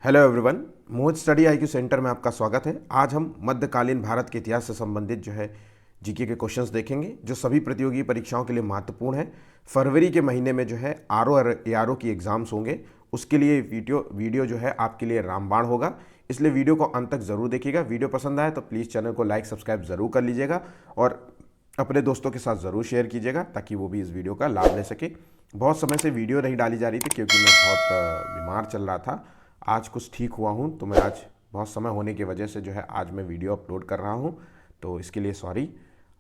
Hello everyone, मोहित study IQ centre में आपका स्वागत है। आज हम मध्यकालीन भारत के इतिहास से संबंधित जीके के क्वेश्चंस देखेंगे जो सभी प्रतियोगी परीक्षाओं के लिए महत्वपूर्ण है। फरवरी के महीने में आरओ और एआरओ की एग्जाम्स होंगे, उसके लिए वीडियो आपके लिए रामबाण होगा, इसलिए वीडियो को अंत तक ज़रूर देखिएगा। वीडियो पसंद आए तो प्लीज़ चैनल को लाइक सब्सक्राइब ज़रूर कर लीजिएगा और अपने दोस्तों के साथ ज़रूर शेयर कीजिएगा ताकि वो भी इस वीडियो का लाभ ले सके। बहुत समय से वीडियो नहीं डाली जा रही थी क्योंकि मैं बहुत बीमार चल रहा था। आज कुछ ठीक हुआ हूँ तो मैं आज बहुत समय होने की वजह से आज मैं वीडियो अपलोड कर रहा हूँ, तो इसके लिए सॉरी।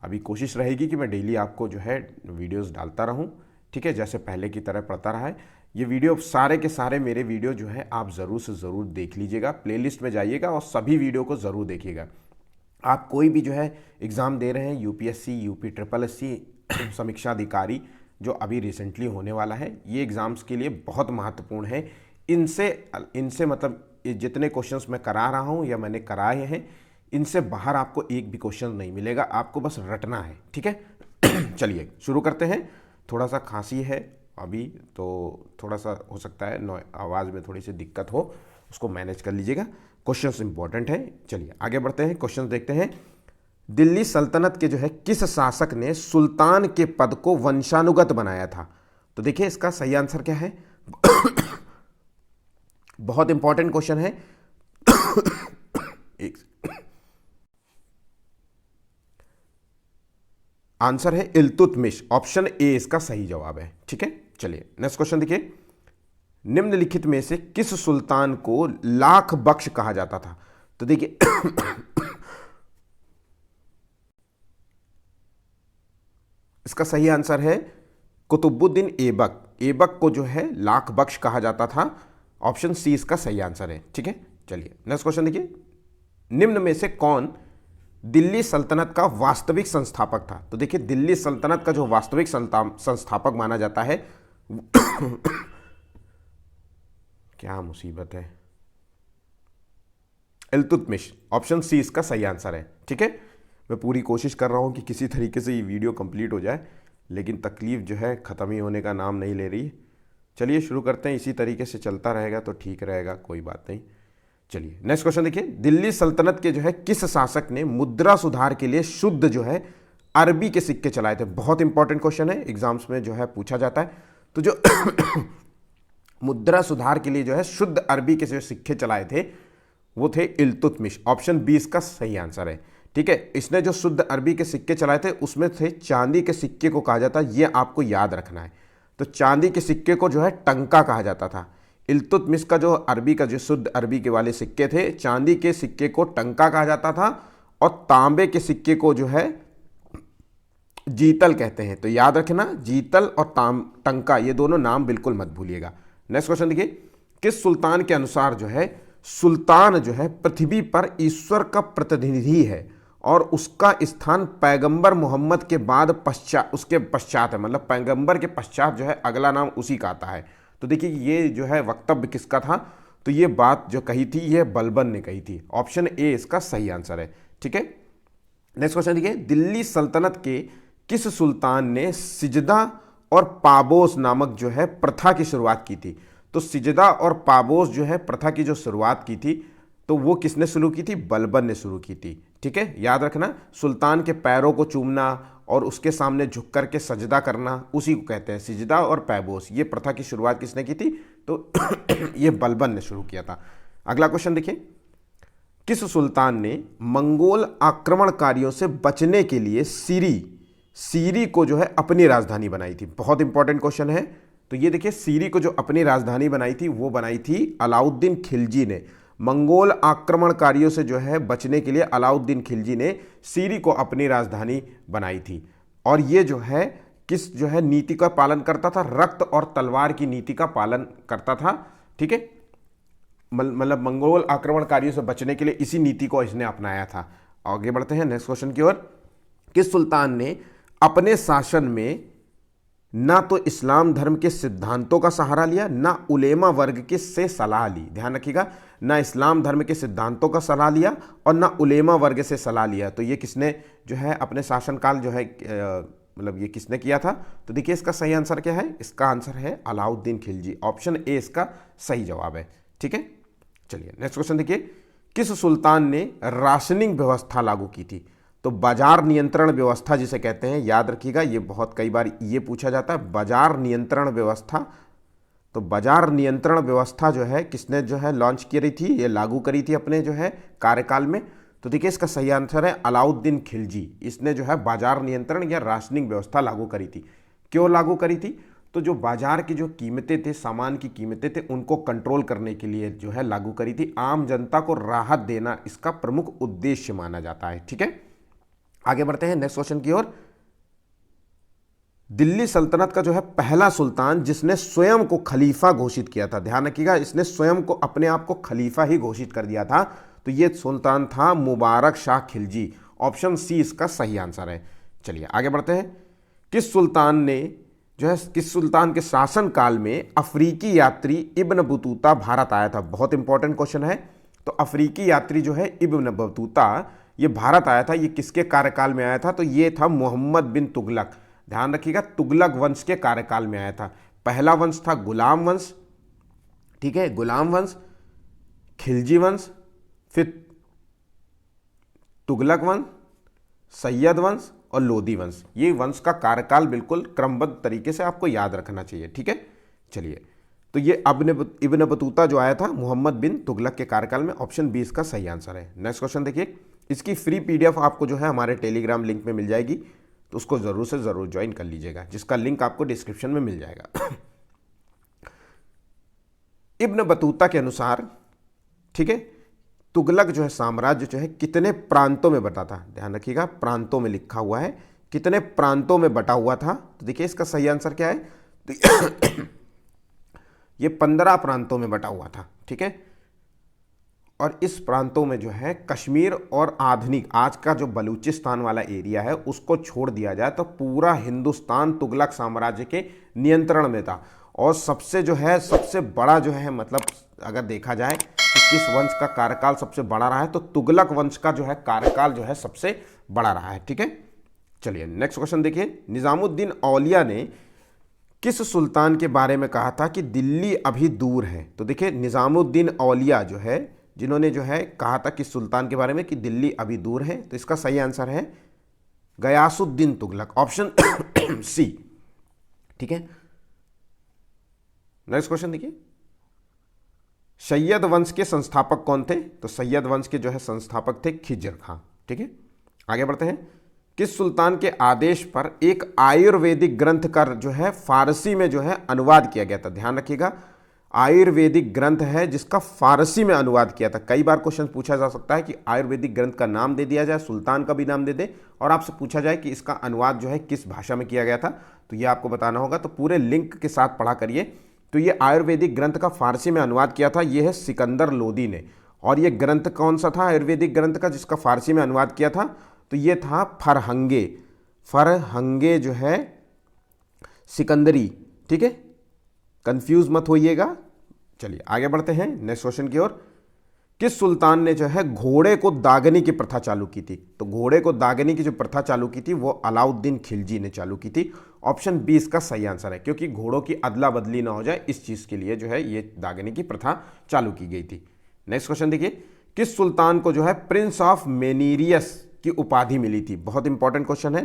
अभी कोशिश रहेगी कि मैं डेली आपको वीडियोस डालता रहूँ, ठीक है, जैसे पहले की तरह पड़ता रहा है। ये वीडियो सारे के सारे मेरे वीडियो आप ज़रूर से ज़रूर देख लीजिएगा, प्लेलिस्ट में जाइएगा और सभी वीडियो को ज़रूर देखिएगा। आप कोई भी एग्ज़ाम दे रहे हैं, यूपीएससी, यूपी ट्रिपल एससी, समीक्षा अधिकारी जो अभी रिसेंटली होने वाला है, ये एग्ज़ाम्स के लिए बहुत महत्वपूर्ण है। इनसे मतलब जितने क्वेश्चंस मैं करा रहा हूँ या मैंने कराए हैं, इनसे बाहर आपको एक भी क्वेश्चन नहीं मिलेगा, आपको बस रटना है, ठीक है। चलिए शुरू करते हैं। थोड़ा सा खांसी है अभी, तो थोड़ा सा हो सकता है आवाज़ में थोड़ी सी दिक्कत हो, उसको मैनेज कर लीजिएगा। क्वेश्चंस इंपॉर्टेंट हैं। चलिए आगे बढ़ते हैं, क्वेश्चन देखते हैं। दिल्ली सल्तनत के किस शासक ने सुल्तान के पद को वंशानुगत बनाया था? तो देखिए इसका सही आंसर क्या है। बहुत इंपॉर्टेंट क्वेश्चन है। एक आंसर है इल्तुतमिश, ऑप्शन ए इसका सही जवाब है, ठीक है। चलिए नेक्स्ट क्वेश्चन देखिए। निम्नलिखित में से किस सुल्तान को लाख बख्श कहा जाता था? तो देखिए इसका सही आंसर है कुतुबुद्दीन ऐबक। ऐबक को लाख बख्श कहा जाता था। ऑप्शन सी इसका सही आंसर है, ठीक है। चलिए नेक्स्ट क्वेश्चन देखिए। निम्न में से कौन दिल्ली सल्तनत का वास्तविक संस्थापक था? तो देखिए दिल्ली सल्तनत का जो वास्तविक संस्थापक माना जाता है क्या मुसीबत है, इल्तुतमिश। ऑप्शन सी इसका सही आंसर है, ठीक है। मैं पूरी कोशिश कर रहा हूं कि किसी तरीके से ये वीडियो कंप्लीट हो जाए, लेकिन तकलीफ ख़त्म ही होने का नाम नहीं ले रही। चलिए शुरू करते हैं, इसी तरीके से चलता रहेगा तो ठीक रहेगा, कोई बात नहीं। चलिए नेक्स्ट क्वेश्चन देखिए। दिल्ली सल्तनत के किस शासक ने मुद्रा सुधार के लिए शुद्ध अरबी के सिक्के चलाए थे? बहुत इंपॉर्टेंट क्वेश्चन है, एग्जाम्स में पूछा जाता है। तो जो मुद्रा सुधार के लिए शुद्ध अरबी के सिक्के चलाए थे वो थे इल्तुतमिश। ऑप्शन बी इसका सही आंसर है, ठीक है। इसने जो शुद्ध अरबी के सिक्के चलाए थे उसमें थे चांदी के सिक्के को कहा जाता है, ये आपको याद रखना है। तो चांदी के सिक्के को टंका कहा जाता था। इल्तुतमिश का जो अरबी का शुद्ध अरबी के वाले सिक्के थे, चांदी के सिक्के को टंका कहा जाता था और तांबे के सिक्के को जीतल कहते हैं। तो याद रखना, जीतल और टंका ये दोनों नाम बिल्कुल मत भूलिएगा। नेक्स्ट क्वेश्चन देखिए। किस सुल्तान के अनुसार सुल्तान पृथ्वी पर ईश्वर का प्रतिनिधि है और उसका स्थान पैगंबर मोहम्मद के बाद उसके पश्चात है, मतलब पैगंबर के पश्चात अगला नाम उसी का आता है। तो देखिए ये वक्तव्य किसका था? तो ये बात जो कही थी ये बलबन ने कही थी। ऑप्शन ए इसका सही आंसर है, ठीक है। नेक्स्ट क्वेश्चन देखिए। दिल्ली सल्तनत के किस सुल्तान ने सिजदा और पाबोस नामक प्रथा की शुरुआत की थी? तो सिजदा और पाबोस प्रथा की जो शुरुआत की थी तो वो किसने शुरू की थी? बलबन ने शुरू की थी, ठीक है। याद रखना, सुल्तान के पैरों को चूमना और उसके सामने झुक करके सजदा करना उसी को कहते हैं सिजदा और पैबोस। ये प्रथा की शुरुआत किसने की थी? तो ये बलबन ने शुरू किया था। अगला क्वेश्चन देखिए। किस सुल्तान ने मंगोल आक्रमणकारियों से बचने के लिए सीरी को अपनी राजधानी बनाई थी? बहुत इंपॉर्टेंट क्वेश्चन है। तो ये देखिए, सीरी को जो अपनी राजधानी बनाई थी वो बनाई थी अलाउद्दीन खिलजी ने। मंगोल आक्रमणकारियों से बचने के लिए अलाउद्दीन खिलजी ने सीरी को अपनी राजधानी बनाई थी। और ये किस नीति का पालन करता था? रक्त और तलवार की नीति का पालन करता था, ठीक है। मतलब मंगोल आक्रमणकारियों से बचने के लिए इसी नीति को इसने अपनाया था। आगे बढ़ते हैं नेक्स्ट क्वेश्चन की ओर। किस सुल्तान ने अपने शासन में ना तो इस्लाम धर्म के सिद्धांतों का सहारा लिया, ना उलेमा वर्ग के से सलाह ली? ध्यान रखिएगा, ना इस्लाम धर्म के सिद्धांतों का सलाह लिया और ना उलेमा वर्ग से सलाह लिया। तो ये किसने अपने शासनकाल मतलब ये किसने किया था? तो देखिए इसका सही आंसर क्या है? इसका आंसर है अलाउद्दीन खिलजी। ऑप्शन ए इसका सही जवाब है, ठीक है। चलिए नेक्स्ट क्वेश्चन देखिए, किस सुल्तान ने राशनिंग व्यवस्था लागू की थी? तो बाजार नियंत्रण व्यवस्था जिसे कहते हैं, याद रखिएगा ये बहुत कई बार ये पूछा जाता है, बाजार नियंत्रण व्यवस्था। तो बाजार नियंत्रण व्यवस्था जो है किसने जो है लॉन्च की रही थी, ये लागू करी थी अपने जो है कार्यकाल में? तो देखिए इसका सही आंसर है अलाउद्दीन खिलजी। इसने जो है बाजार नियंत्रण या राशनिंग व्यवस्था लागू करी थी। क्यों लागू करी थी? तो जो बाजार की जो कीमतें थे, सामान की कीमतें थे, उनको कंट्रोल करने के लिए जो है लागू करी थी। आम जनता को राहत देना इसका प्रमुख उद्देश्य माना जाता है। ठीक है, आगे बढ़ते हैं नेक्स्ट क्वेश्चन की ओर। दिल्ली सल्तनत का जो है पहला सुल्तान जिसने स्वयं को खलीफा घोषित किया था, ध्यान रखिएगा इसने स्वयं को अपने आप को खलीफा ही घोषित कर दिया था, तो ये सुल्तान था मुबारक शाह खिलजी। ऑप्शन सी इसका सही आंसर है। चलिए आगे बढ़ते हैं। किस सुल्तान के शासन काल में अफ्रीकी यात्री इब्न बतूता भारत आया था? बहुत इंपॉर्टेंट क्वेश्चन है। तो अफ्रीकी यात्री जो है इब्न बतूता ये भारत आया था, ये किसके कार्यकाल में आया था? तो ये था मोहम्मद बिन तुगलक। ध्यान रखिएगा तुगलक वंश के कार्यकाल में आया था। पहला वंश था गुलाम वंश, ठीक है, गुलाम वंश, खिलजी वंश, फिर तुगलक वंश, सैयद वंश और लोदी वंश। ये वंश का कार्यकाल बिल्कुल क्रमबद्ध तरीके से आपको याद रखना चाहिए। ठीक है, चलिए तो ये इब्न बतूता जो आया था मोहम्मद बिन तुगलक के कार्यकाल में। ऑप्शन बी इसका सही आंसर है। नेक्स्ट क्वेश्चन देखिए, इसकी फ्री पीडीएफ आपको जो है हमारे टेलीग्राम लिंक में मिल जाएगी, तो उसको जरूर से जरूर ज्वाइन कर लीजिएगा, जिसका लिंक आपको डिस्क्रिप्शन में मिल जाएगा। इब्न बतूता के अनुसार, ठीक है, तुगलक जो है साम्राज्य जो है कितने प्रांतों में बटा था? ध्यान रखिएगा प्रांतों में लिखा हुआ है, कितने प्रांतों में बटा हुआ था? तो देखिए इसका सही आंसर क्या है, तो ये 15 प्रांतों में बटा हुआ था। ठीक है, और इस प्रांतों में जो है कश्मीर और आधुनिक आज का जो बलूचिस्तान वाला एरिया है उसको छोड़ दिया जाए तो पूरा हिंदुस्तान तुगलक साम्राज्य के नियंत्रण में था। और सबसे बड़ा जो है मतलब अगर देखा जाए कि किस वंश का कार्यकाल सबसे बड़ा रहा है, तो तुगलक वंश का जो है कार्यकाल जो है सबसे बड़ा रहा है। ठीक है, चलिए नेक्स्ट क्वेश्चन देखिए, निजामुद्दीन औलिया ने किस सुल्तान के बारे में कहा था कि दिल्ली अभी दूर है? तो देखिए निजामुद्दीन औलिया जो है जिन्होंने जो है कहा था किस सुल्तान के बारे में कि दिल्ली अभी दूर है, तो इसका सही आंसर है गयासुद्दीन तुगलक। Option C. ठीक है, नेक्स्ट क्वेश्चन देखिए, सैयद वंश के संस्थापक कौन थे? तो सैयद वंश के जो है संस्थापक थे खिज्र खां। ठीक है, आगे बढ़ते हैं। किस सुल्तान के आदेश पर एक आयुर्वेदिक ग्रंथ का जो है फारसी में जो है अनुवाद किया गया था? ध्यान रखिएगा आयुर्वेदिक ग्रंथ है जिसका फारसी में अनुवाद किया था। कई बार क्वेश्चन पूछा जा सकता है कि आयुर्वेदिक ग्रंथ का नाम दे दिया जाए, सुल्तान का भी नाम दे दे, और आपसे पूछा जाए कि इसका अनुवाद जो है किस भाषा में किया गया था, तो ये आपको बताना होगा। तो पूरे लिंक के साथ पढ़ा करिए। तो ये आयुर्वेदिक ग्रंथ का फारसी में अनुवाद किया था, ये है सिकंदर लोदी ने। और ये ग्रंथ कौन सा था आयुर्वेदिक ग्रंथ का जिसका फारसी में अनुवाद किया था? तो ये था फरहंगे जो है सिकंदरी। ठीक है, कंफ्यूज मत होइएगा। चलिए आगे बढ़ते हैं नेक्स्ट क्वेश्चन की ओर। किस सुल्तान ने जो है घोड़े को दागने की प्रथा चालू की थी? तो घोड़े को दागने की जो प्रथा चालू की थी वो अलाउद्दीन खिलजी ने चालू की थी। ऑप्शन बी इसका सही आंसर है, क्योंकि घोड़ों की अदला बदली ना हो जाए इस चीज के लिए जो है ये दागने की प्रथा चालू की गई थी। नेक्स्ट क्वेश्चन देखिए, किस सुल्तान को जो है प्रिंस ऑफ मेनीरियस की उपाधि मिली थी? बहुत इंपॉर्टेंट क्वेश्चन है,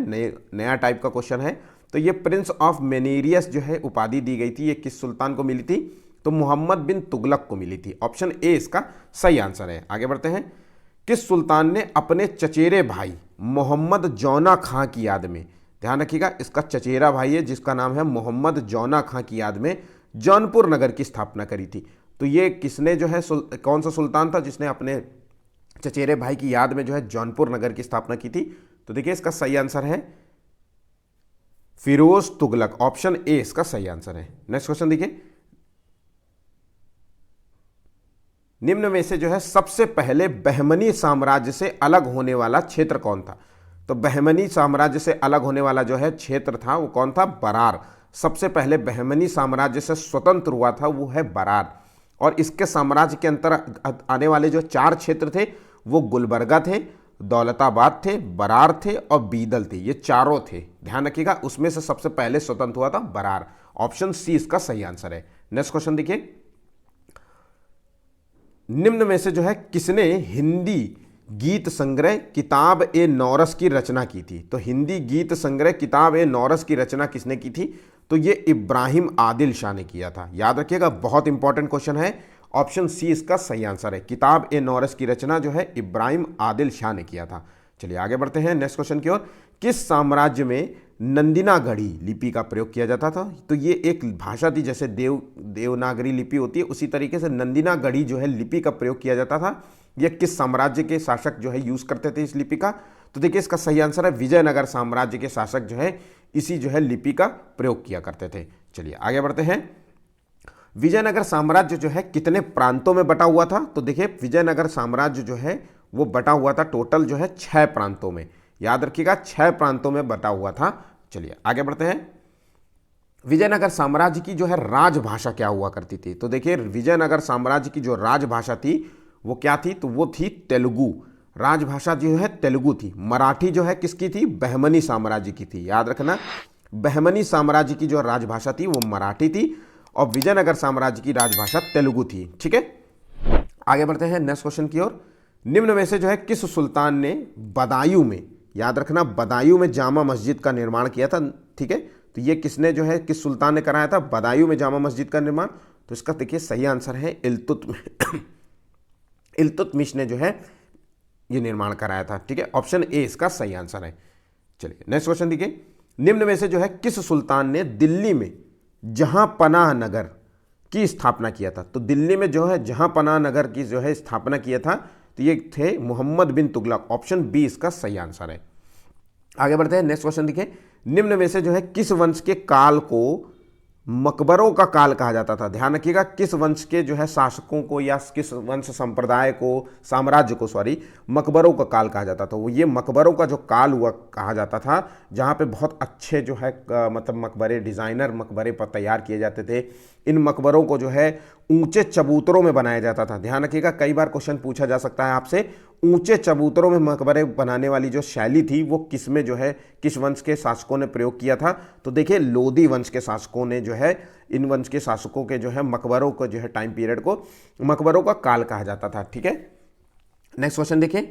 नया टाइप का क्वेश्चन है। तो ये प्रिंस ऑफ मेनीरियस जो है उपाधि दी गई थी, ये किस सुल्तान को मिली थी? तो मोहम्मद बिन तुगलक को मिली थी। ऑप्शन ए इसका सही आंसर है। आगे बढ़ते हैं। किस सुल्तान ने अपने चचेरे भाई मोहम्मद जौना खां की याद में, ध्यान रखिएगा इसका चचेरा भाई है जिसका नाम है मोहम्मद जौना खां की याद में जौनपुर नगर की स्थापना करी थी? तो ये किसने जो है कौन सा सुल्तान था जिसने अपने चचेरे भाई की याद में जो है जौनपुर नगर की स्थापना की थी? तो देखिए इसका सही आंसर है फिरोज तुगलक। ऑप्शन ए इसका सही आंसर है। नेक्स्ट क्वेश्चन देखिए, निम्न में से जो है सबसे पहले बहमनी साम्राज्य से अलग होने वाला क्षेत्र कौन था? तो बहमनी साम्राज्य से अलग होने वाला जो है क्षेत्र था वो कौन था? बरार। सबसे पहले बहमनी साम्राज्य से स्वतंत्र हुआ था वो है बरार। और इसके साम्राज्य के अंतर आने वाले जो 4 क्षेत्र थे वो गुलबर्गा थे, दौलताबाद थे, बरार थे और बीदल थे। ये चारों थे, ध्यान रखिएगा। उसमें से सबसे पहले स्वतंत्र हुआ था बरार। ऑप्शन सी इसका सही आंसर है। नेक्स्ट क्वेश्चन देखिए, निम्न में से जो है किसने हिंदी गीत संग्रह किताब ए नौरस की रचना की थी? तो हिंदी गीत संग्रह किताब ए नौरस की रचना किसने की थी? तो ये इब्राहिम आदिल शाह ने किया था। याद रखिएगा, बहुत इंपॉर्टेंट क्वेश्चन है। ऑप्शन सी इसका सही आंसर है। किताब ए नौरस की रचना जो है इब्राहिम आदिल शाह ने किया था। चलिए आगे बढ़ते हैं नेक्स्ट क्वेश्चन की ओर। किस साम्राज्य में नंदिनागढ़ी लिपि का प्रयोग किया जाता था? तो ये एक भाषा थी, जैसे देवनागरी लिपि होती है उसी तरीके से नंदिनागढ़ी जो है लिपि का प्रयोग किया जाता था। ये किस साम्राज्य के शासक जो है यूज करते थे इस लिपि का? तो देखिए इसका सही आंसर है विजयनगर साम्राज्य के शासक जो है इसी जो है लिपि का प्रयोग किया करते थे। चलिए आगे बढ़ते हैं। विजयनगर साम्राज्य जो है कितने प्रांतों में बटा हुआ था? तो देखिए विजयनगर साम्राज्य जो है वो बटा हुआ था टोटल जो है 6 प्रांतों में। याद रखिएगा 6 प्रांतों में बटा हुआ था। चलिए आगे बढ़ते हैं। विजयनगर साम्राज्य की जो है राजभाषा क्या हुआ करती थी? तो देखिए विजयनगर साम्राज्य की जो राजभाषा थी वो क्या थी? तो वो थी तेलुगु। राजभाषा जो है तेलुगु थी। मराठी जो है किसकी थी? बहमनी साम्राज्य की थी। याद रखना, बहमनी साम्राज्य की जो राजभाषा थी वो मराठी थी और विजयनगर साम्राज्य की राजभाषा तेलुगु थी। ठीक है, आगे बढ़ते हैं नेक्स्ट क्वेश्चन की ओर। निम्न में से जो है किस सुल्तान ने बदायूं में, याद रखना बदायूं में जामा मस्जिद का निर्माण किया था? ठीक है, तो ये किसने जो है किस सुल्तान ने कराया था बदायूं में जामा मस्जिद का निर्माण? तो इसका देखिए सही आंसर है इल्तुतमिश ने जो है ये निर्माण कराया था। ठीक है, ऑप्शन ए इसका सही आंसर है। चलिए नेक्स्ट क्वेश्चन देखिए। निम्न में से जो है किस सुल्तान ने दिल्ली में जहां पनाह नगर की स्थापना किया था? तो दिल्ली में जो है जहां पनाह नगर की जो है स्थापना किया था तो ये थे मोहम्मद बिन तुगलक। ऑप्शन बी इसका सही आंसर है। आगे बढ़ते हैं नेक्स्ट क्वेश्चन देखिए। निम्न में से जो है किस वंश के काल को मकबरों का काल कहा जाता था? ध्यान रखिएगा, किस वंश के जो है शासकों को या किस वंश संप्रदाय को, साम्राज्य को मकबरों का काल कहा जाता था। वो ये मकबरों का जो काल हुआ कहा जाता था जहाँ पे बहुत अच्छे जो है मतलब मकबरे, डिज़ाइनर मकबरे पर तैयार किए जाते थे। इन मकबरों को जो है ऊंचे चबूतरों में बनाया जाता था। ध्यान रखिएगा, कई बार क्वेश्चन पूछा जा सकता है आपसे, ऊंचे चबूतरों में मकबरे बनाने वाली जो शैली थी वो किस में जो है किस वंश के शासकों ने प्रयोग किया था? तो देखिए लोधी वंश के शासकों ने जो है इन वंश के शासकों के जो है मकबरों को जो है टाइम पीरियड को मकबरों का काल कहा जाता था। ठीक है, नेक्स्ट क्वेश्चन देखिए।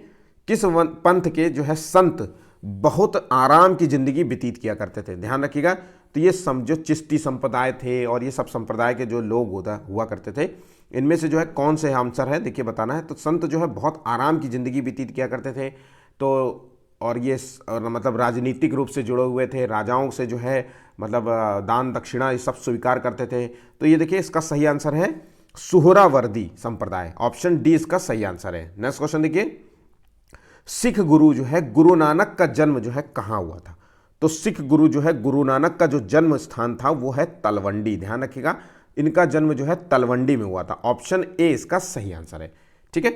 किस पंथ के जो है संत बहुत आराम की जिंदगी व्यतीत किया करते थे? ध्यान रखिएगा, तो ये जो चिश्ती संप्रदाय थे और ये सब संप्रदाय के जो लोग हुआ करते थे, इनमें से जो है कौन से आंसर है देखिए बताना है। तो संत जो है बहुत आराम की जिंदगी व्यतीत किया करते थे, तो और ये मतलब राजनीतिक रूप से जुड़े हुए थे, राजाओं से जो है मतलब दान दक्षिणा ये सब स्वीकार करते थे। तो ये देखिए इसका सही आंसर है सुहरावर्दी संप्रदाय। ऑप्शन डी इसका सही आंसर है। नेक्स्ट क्वेश्चन देखिए। सिख गुरु जो है गुरु नानक का जन्म जो है कहाँ हुआ था? तो सिख गुरु जो है गुरु नानक का जो जन्म स्थान था वो है तलवंडी। ध्यान रखिएगा, इनका जन्म जो है तलवंडी में हुआ था। ऑप्शन ए इसका सही आंसर है। ठीक है,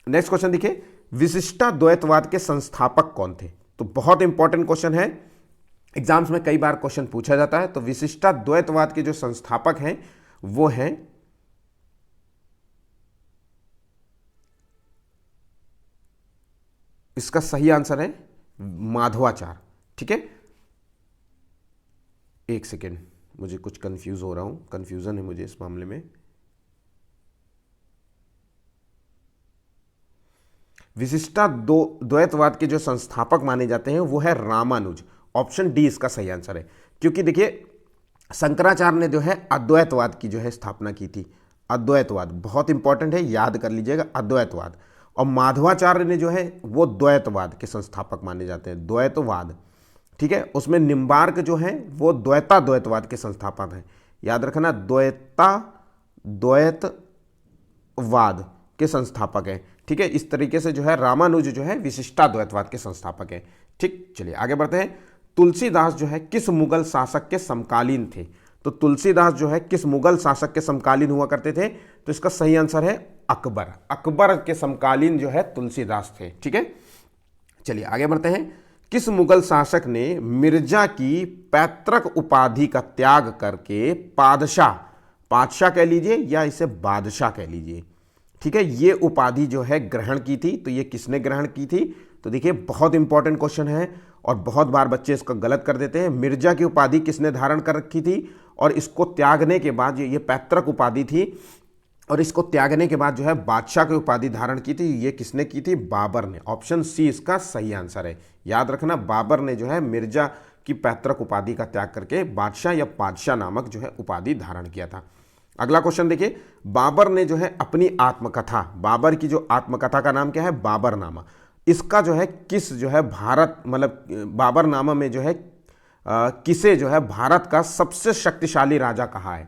नेक्स्ट क्वेश्चन देखिए। विशिष्टाद्वैतवाद के संस्थापक कौन थे? तो बहुत इंपॉर्टेंट क्वेश्चन है, एग्जाम्स में कई बार क्वेश्चन पूछा जाता है। तो विशिष्टाद्वैतवाद के जो संस्थापक हैं वो हैं इसका सही आंसर है माधवाचार्य। ठीक है, एक सेकेंड, मुझे कुछ कंफ्यूज हो रहा हूं, कंफ्यूजन है मुझे इस मामले में। विशिष्टाद्वैतवाद के जो संस्थापक माने जाते हैं वो है रामानुज। ऑप्शन डी इसका सही आंसर है, क्योंकि देखिए शंकराचार्य ने जो है अद्वैतवाद की जो है स्थापना की थी। अद्वैतवाद बहुत इंपॉर्टेंट है, याद कर लीजिएगा अद्वैतवाद। और माधवाचार्य ने जो है वो द्वैतवाद के संस्थापक माने जाते हैं, द्वैतवाद। ठीक है, उसमें निम्बार्क जो है वो द्वैतवाद के संस्थापक हैं। याद रखना, द्वैतवाद के संस्थापक हैं। ठीक है, इस तरीके से जो है रामानुज जो है विशिष्टाद्वैतवाद के संस्थापक हैं। ठीक, चलिए आगे बढ़ते हैं। तुलसीदास जो है किस मुगल शासक के समकालीन थे? तो तुलसीदास जो है किस मुगल शासक के समकालीन हुआ करते थे? तो इसका सही आंसर है अकबर। अकबर के समकालीन जो है तुलसीदास थे। ठीक है, चलिए आगे बढ़ते हैं। किस मुगल शासक ने मिर्जा की पैतृक उपाधि का त्याग करके पादशाह कह लीजिए या इसे बादशाह कह लीजिए, ठीक है, ये उपाधि जो है ग्रहण की थी? तो ये किसने ग्रहण की थी? तो देखिए बहुत इंपॉर्टेंट क्वेश्चन है और बहुत बार बच्चे इसका गलत कर देते हैं। मिर्जा की उपाधि किसने धारण कर रखी थी और इसको त्यागने के बाद ये पैतृक उपाधि थी और इसको त्यागने के बाद जो है बादशाह की उपाधि धारण की थी। ये किसने की थी? बाबर ने। ऑप्शन सी इसका सही आंसर है। याद रखना, बाबर ने जो है मिर्जा की पैतृक उपाधि का त्याग करके बादशाह या पादशाह नामक जो है उपाधि धारण किया था। अगला क्वेश्चन देखिए, बाबर ने जो है अपनी आत्मकथा, बाबर की जो आत्मकथा का नाम क्या है? बाबरनामा। इसका जो है किस जो है भारत मतलब बाबरनामा में जो है किसे जो है भारत का सबसे शक्तिशाली राजा कहा है?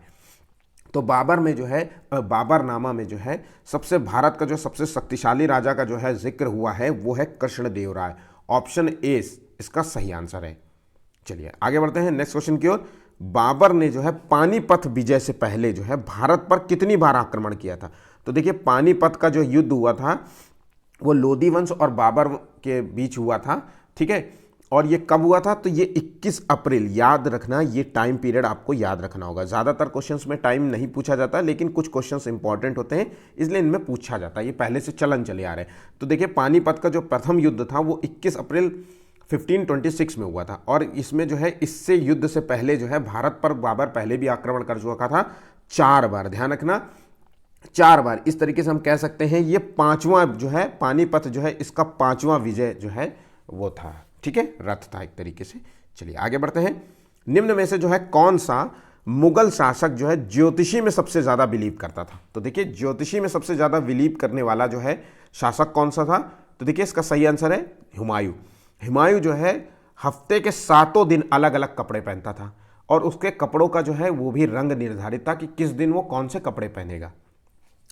तो बाबर में जो है बाबरनामा में जो है सबसे भारत का जो सबसे शक्तिशाली राजा का जो है जिक्र हुआ है वो है कृष्णदेवराय। ऑप्शन ए इसका सही आंसर है। चलिए आगे बढ़ते हैं नेक्स्ट क्वेश्चन की ओर। बाबर ने जो है पानीपत विजय से पहले जो है भारत पर कितनी बार आक्रमण किया था? तो देखिए पानीपत का जो युद्ध हुआ था वो लोदी वंश और बाबर के बीच हुआ था, ठीक है। और ये कब हुआ था? तो ये 21 अप्रैल, याद रखना, ये टाइम पीरियड आपको याद रखना होगा। ज़्यादातर क्वेश्चंस में टाइम नहीं पूछा जाता, लेकिन कुछ क्वेश्चंस इंपॉर्टेंट होते हैं इसलिए इनमें पूछा जाता है, ये पहले से चलन चले आ रहे हैं। तो देखिए पानीपत का जो प्रथम युद्ध था वो 21 अप्रैल 1526 में हुआ था। और इसमें जो है इससे युद्ध से पहले जो है भारत पर बाबर पहले भी आक्रमण कर चुका था 4 बार, ध्यान रखना 4 बार। इस तरीके से हम कह सकते हैं ये 5वां जो है पानीपत जो है इसका 5वां विजय जो है वो था, ठीक है, रथ था एक तरीके से। चलिए आगे बढ़ते हैं। निम्न में से जो है कौन सा मुगल शासक जो है ज्योतिषी में सबसे ज्यादा बिलीव करता था? तो देखिए ज्योतिषी में सबसे ज्यादा बिलीव करने वाला जो है शासक कौन सा था? तो देखिए इसका सही आंसर है हुमायूं। हुमायूं जो है हफ्ते के 7 दिन अलग अलग कपड़े पहनता था और उसके कपड़ों का जो है वो भी रंग निर्धारित था कि किस दिन वो कौन से कपड़े पहनेगा।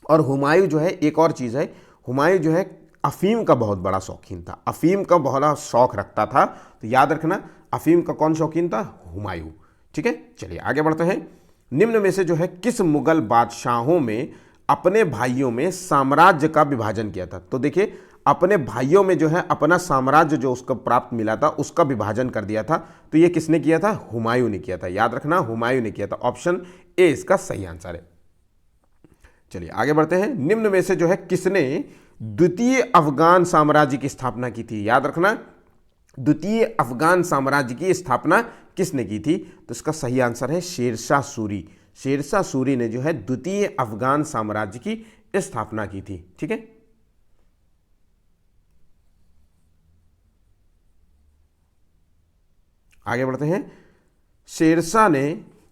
और हुमायूं जो है एक और चीज है, हुमायूं जो है अफीम का बहुत बड़ा शौकीन था, अफीम का बहुत बड़ा शौक रखता था। तो याद रखना अफीम का कौन शौकीन था? हुमायूं, ठीक है। चलिए आगे बढ़ते हैं। निम्न में से जो है किस मुगल बादशाहों में अपने भाइयों में साम्राज्य का विभाजन किया था? तो देखिए अपने भाइयों में जो है अपना साम्राज्य जो उसको प्राप्त मिला था उसका विभाजन कर दिया था। तो ये किसने किया था? हुमायूं ने किया था। याद रखना हुमायूं ने किया था। ऑप्शन ए इसका सही आंसर है। चलिए आगे बढ़ते हैं। निम्न में से जो है किसने द्वितीय अफगान साम्राज्य की स्थापना की थी? याद रखना द्वितीय अफगान साम्राज्य की स्थापना किसने की थी? तो इसका सही आंसर है शेरशाह सूरी। शेरशाह सूरी ने जो है द्वितीय अफगान साम्राज्य की स्थापना की थी, ठीक है। आगे बढ़ते हैं। शेरशाह ने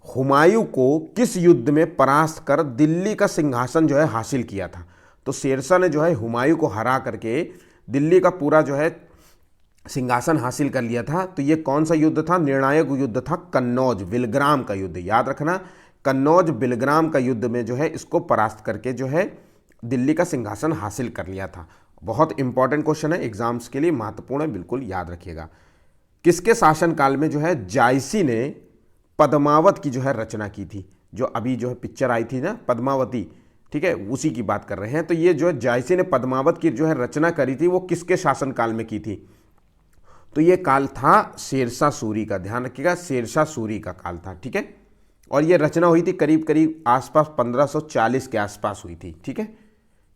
हुमायूं को किस युद्ध में परास्त कर दिल्ली का सिंहासन जो है हासिल किया था? तो शेरशाह ने जो है हुमायूं को हरा करके दिल्ली का पूरा जो है सिंहासन हासिल कर लिया था। तो ये कौन सा युद्ध था? निर्णायक युद्ध था कन्नौज बिलग्राम का युद्ध। याद रखना कन्नौज बिलग्राम का युद्ध में जो है इसको परास्त करके जो है दिल्ली का सिंहासन हासिल कर लिया था। बहुत इंपॉर्टेंट क्वेश्चन है, एग्जाम्स के लिए महत्वपूर्ण है, बिल्कुल याद रखिएगा। किसके शासनकाल में जो है जायसी ने पद्मावत की जो है रचना की थी? जो अभी जो है पिक्चर आई थी ना पद्मावती, ठीक है, उसी की बात कर रहे हैं। तो ये जो है जायसी ने पद्मावत की जो है रचना करी थी वो किसके शासनकाल में की थी? तो ये काल था शेरशाह सूरी का। ध्यान रखिएगा शेरशाह सूरी का काल था, ठीक है। और ये रचना हुई थी करीब करीब आसपास 1540 के आसपास हुई थी, ठीक है।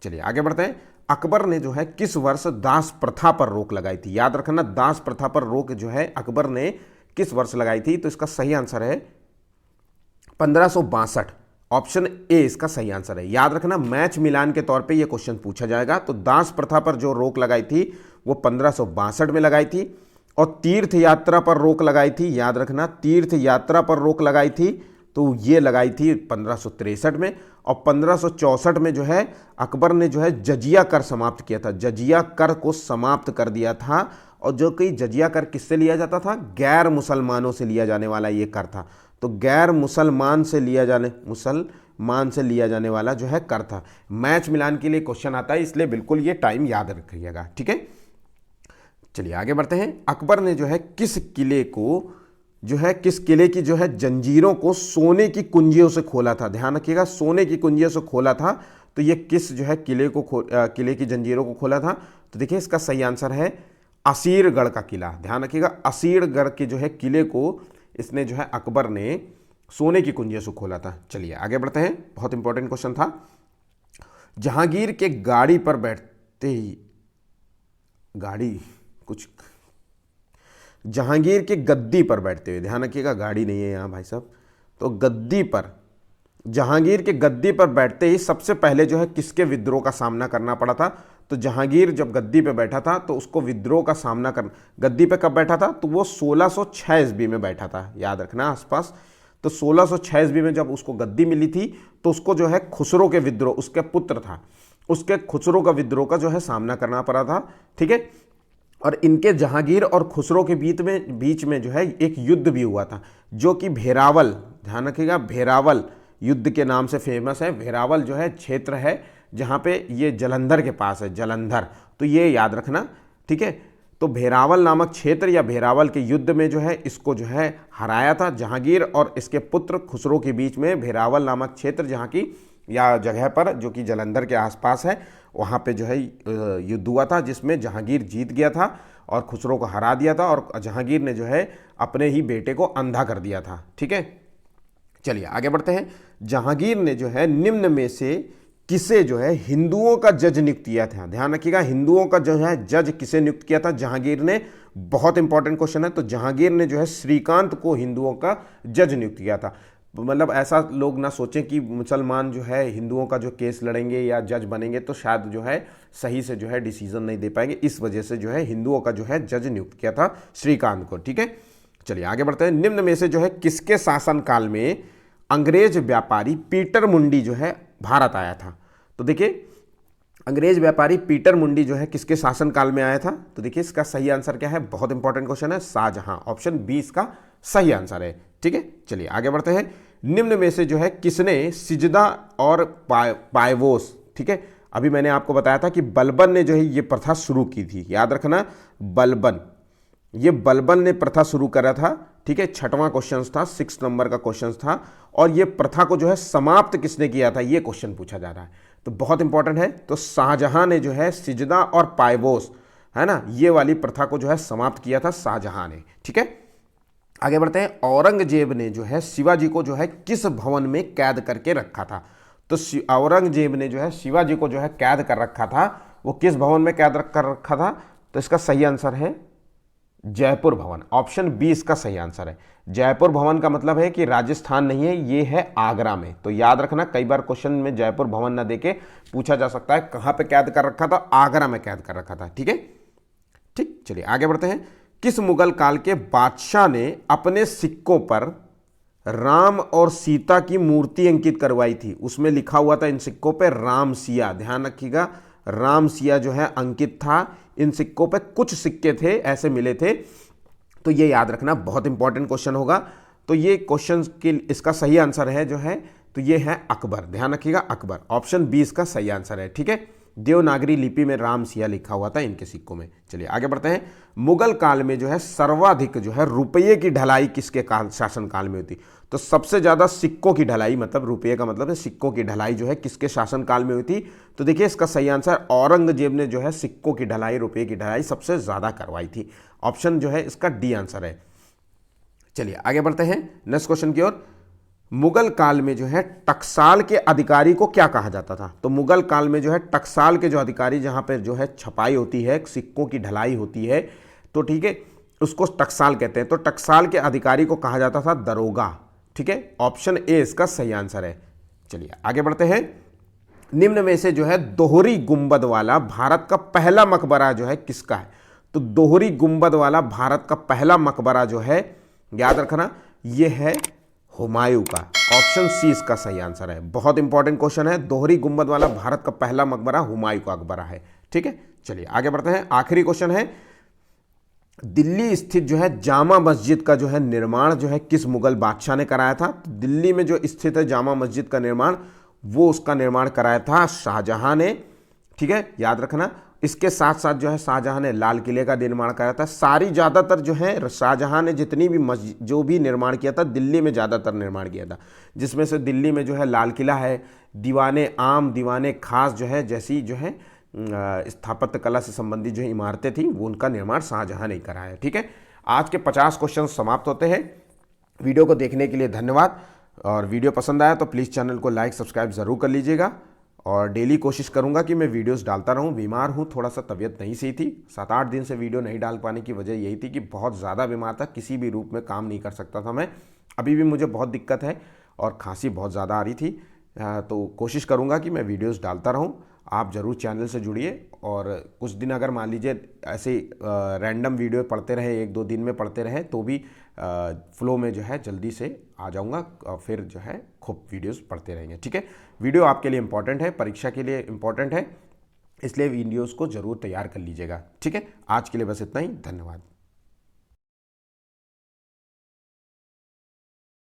चलिए आगे बढ़ते हैं। अकबर ने जो है किस वर्ष दास प्रथा पर रोक लगाई थी? याद रखना दास प्रथा पर रोक जो है अकबर ने किस वर्ष लगाई थी? तो इसका सही आंसर है 1562। ऑप्शन ए इसका सही आंसर है। याद रखना मैच मिलान के तौर पे ये क्वेश्चन पूछा जाएगा। तो दास प्रथा पर जो रोक लगाई थी वो 1562 में लगाई थी। और तीर्थ यात्रा पर रोक लगाई थी, याद रखना तीर्थ यात्रा पर रोक लगाई थी तो ये लगाई थी 1563 में। और 1564 में जो है अकबर ने जो है जजिया कर समाप्त किया था, जजिया कर को समाप्त कर दिया था। और जो कि जजिया कर किससे लिया जाता था? गैर मुसलमानों से लिया जाने वाला ये कर था। तो गैर मुसलमान से लिया जाने वाला जो है कर था। मैच मिलान के लिए क्वेश्चन आता है इसलिए बिल्कुल ये टाइम याद रखिएगा, ठीक है। चलिए आगे बढ़ते हैं। अकबर ने जो है किस किले की जो है जंजीरों को सोने की कुंजियों से खोला था? ध्यान रखिएगा सोने की कुंजियों से खोला था। तो ये किस जो है किले की जंजीरों को खोला था? तो देखिए इसका सही आंसर है असीरगढ़ का किला। ध्यान रखिएगा असीरगढ़ के जो है किले को इसने जो है अकबर ने सोने की कुंजियों से खोला था। चलिए आगे बढ़ते हैं। बहुत इंपॉर्टेंट क्वेश्चन था। जहांगीर के गाड़ी पर बैठते ही जहांगीर के गद्दी पर बैठते हुए, ध्यान रखिएगा गाड़ी नहीं है यहाँ भाई साहब, तो गद्दी पर जहांगीर के गद्दी पर बैठते ही सबसे पहले जो है किसके विद्रोह का सामना करना पड़ा था? तो जहांगीर जब गद्दी पे बैठा था तो उसको विद्रोह का सामना कर, गद्दी पे कब बैठा था? तो वो 1606 ईस्वी में बैठा था, याद रखना आसपास। तो 1606 ईस्वी में जब उसको गद्दी मिली थी तो उसको जो है खुसरो के विद्रोह, उसके पुत्र था, उसके खुसरो का विद्रोह का जो है सामना करना पड़ा था, ठीक है। और इनके जहांगीर और खुसरो के बीच में जो है एक युद्ध भी हुआ था, जो कि भेरावल, ध्यान रखिएगा, भेरावल युद्ध के नाम से फेमस है। भेरावल जो है क्षेत्र है जहाँ पे ये जलंधर के पास है, जलंधर, तो ये याद रखना, ठीक है। तो भेरावल नामक क्षेत्र या भेरावल के युद्ध में जो है इसको जो है हराया था जहांगीर और इसके पुत्र खुसरो के बीच में। भेरावल नामक क्षेत्र जहाँ की या जगह पर जो कि जलंधर के आसपास है, वहाँ पे जो है युद्ध हुआ था, जिसमें जहांगीर जीत गया था और खुसरो को हरा दिया था, और जहांगीर ने जो है अपने ही बेटे को अंधा कर दिया था, ठीक है। चलिए आगे बढ़ते हैं। जहांगीर ने जो है निम्न में से किसे जो है हिंदुओं का जज नियुक्त किया था? ध्यान रखिएगा, हिंदुओं का जो है जज किसे नियुक्त किया था जहांगीर ने? बहुत इंपॉर्टेंट क्वेश्चन है। तो जहांगीर ने जो है श्रीकांत को हिंदुओं का जज नियुक्त किया था। मतलब ऐसा लोग ना सोचें कि मुसलमान जो है हिंदुओं का जो केस लड़ेंगे या जज बनेंगे तो शायद जो है सही से जो है डिसीजन नहीं दे पाएंगे, इस वजह से जो है हिंदुओं का जो है जज नियुक्त किया था श्रीकांत को, ठीक है। चलिए आगे बढ़ते हैं। निम्न में से जो है किसके शासनकाल में अंग्रेज व्यापारी पीटर मुंडी जो है भारत आया था? तो देखिए, अंग्रेज व्यापारी पीटर मुंडी जो है किसके शासनकाल में आया था? तो देखिए इसका सही आंसर क्या है, बहुत इंपॉर्टेंट क्वेश्चन है, शाहजहां। ऑप्शन बी इसका सही आंसर है, ठीक है। चलिए आगे बढ़ते हैं। निम्न में से जो है किसने सिजदा और पायवोस, ठीक है, अभी मैंने आपको बताया था कि बलबन ने जो है ये प्रथा शुरू की थी, याद रखना, बलबन, ये बलबन ने प्रथा शुरू करा था, ठीक है। छठवां क्वेश्चन था, 6 नंबर का क्वेश्चन था। और ये प्रथा को जो है समाप्त किसने किया था, ये क्वेश्चन पूछा जा रहा है, तो बहुत इंपॉर्टेंट है। तो शाहजहां ने जो है सिजदा और पायवोस, है ना, ये वाली प्रथा को जो है समाप्त किया था शाहजहां ने, ठीक है। आगे बढ़ते हैं। औरंगजेब ने जो है शिवाजी को जो है किस भवन में कैद करके रखा था? तो औरंगजेब ने जो है शिवाजी को जो है कैद कर रखा था, वो किस भवन में कैद कर रखा था? तो इसका सही आंसर है जयपुर भवन। ऑप्शन बी इसका सही आंसर है। जयपुर भवन का मतलब है कि राजस्थान नहीं है, ये है आगरा में। तो याद रखना, कई बार क्वेश्चन में जयपुर भवन ना देके पूछा जा सकता है कहां पे कैद कर रखा था, आगरा में कैद कर रखा था, ठीक है। ठीक, चलिए आगे बढ़ते हैं। किस मुगल काल के बादशाह ने अपने सिक्कों पर राम और सीता की मूर्ति अंकित करवाई थी? उसमें लिखा हुआ था इन सिक्कों पे राम सिया, ध्यान रखिएगा, राम सिया जो है अंकित था इन सिक्कों पे। कुछ सिक्के थे ऐसे मिले थे, तो ये याद रखना, बहुत इंपॉर्टेंट क्वेश्चन होगा। तो ये क्वेश्चन के इसका सही आंसर है जो है, तो ये है अकबर, ध्यान रखिएगा अकबर। ऑप्शन बी इसका सही आंसर है, ठीक है। देवनागरी लिपि में राम सिया लिखा हुआ था इनके सिक्कों में। चलिए आगे बढ़ते हैं। मुगल काल में जो है सर्वाधिक जो है रुपये की ढलाई किसके शासन काल में होती? तो सबसे ज्यादा सिक्कों की ढलाई, मतलब रुपये का मतलब है सिक्कों की ढलाई, जो है किसके शासन काल में हुई थी? तो देखिए इसका सही आंसर औरंगजेब ने जो है सिक्कों की ढलाई, रुपये की ढलाई सबसे ज्यादा करवाई थी। ऑप्शन जो है इसका डी आंसर है। चलिए आगे बढ़ते हैं नेक्स्ट क्वेश्चन की ओर। मुगल काल में जो है टकसाल के अधिकारी को क्या कहा जाता था? तो मुगल काल में जो है टकसाल के जो अधिकारी, जहां पर जो है छपाई होती है, सिक्कों की ढलाई होती है, तो ठीक है, उसको टकसाल कहते हैं। तो टकसाल के अधिकारी को कहा जाता था दरोगा, ठीक है। ऑप्शन ए इसका सही आंसर है। चलिए आगे बढ़ते हैं। निम्न में से जो है दोहरी गुंबद वाला भारत का पहला मकबरा जो है किसका है? तो दोहरी गुंबद वाला भारत का पहला मकबरा जो है, याद रखना, यह है हुमायूं का। ऑप्शन सी इसका सही आंसर है। बहुत इंपॉर्टेंट क्वेश्चन है। दोहरी गुंबद वाला भारत का पहला मकबरा हुमायूं का मकबरा है, ठीक है। चलिए आगे बढ़ते हैं। आखिरी क्वेश्चन है, दिल्ली स्थित जो है जामा मस्जिद का जो है निर्माण जो है किस मुगल बादशाह ने कराया था? तो दिल्ली में जो स्थित है जामा मस्जिद का निर्माण, वो उसका निर्माण कराया था शाहजहां ने, ठीक है, याद रखना। इसके साथ साथ जो है शाहजहां ने लाल किले का निर्माण कराया था। सारी ज़्यादातर जो है शाहजहां ने जितनी भी मस्जिद जो भी निर्माण किया था, दिल्ली में ज़्यादातर निर्माण किया था, जिसमें से दिल्ली में जो है लाल किला है, दीवाने आम, दीवाने खास जो है जैसी जो है स्थापत्य कला से संबंधित जो इमारतें थी, वो उनका निर्माण शाहजहां ने कराया है, ठीक है। आज के 50 क्वेश्चन समाप्त होते हैं। वीडियो को देखने के लिए धन्यवाद, और वीडियो पसंद आया तो प्लीज़ चैनल को लाइक सब्सक्राइब ज़रूर कर लीजिएगा। और डेली कोशिश करूंगा कि मैं वीडियोस डालता रहूं। बीमार हूं, थोड़ा सा तबीयत नहीं सही थी, 7-8 दिन से वीडियो नहीं डाल पाने की वजह यही थी कि बहुत ज़्यादा बीमार था, किसी भी रूप में काम नहीं कर सकता था मैं। अभी भी मुझे बहुत दिक्कत है, और खांसी बहुत ज़्यादा आ रही थी। तो कोशिश करूँगा कि मैं वीडियोस डालता रहूँ। आप ज़रूर चैनल से जुड़िए और कुछ दिन अगर मान लीजिए ऐसे रैंडम वीडियो पढ़ते रहे, 1-2 दिन में पढ़ते रहे तो भी फ्लो में जो है जल्दी से आ जाऊँगा और फिर जो है खूब वीडियोस पढ़ते रहेंगे। ठीक है, वीडियो आपके लिए इंपॉर्टेंट है, परीक्षा के लिए इंपॉर्टेंट है, इसलिए वीडियोस को ज़रूर तैयार कर लीजिएगा। ठीक है, आज के लिए बस इतना ही, धन्यवाद।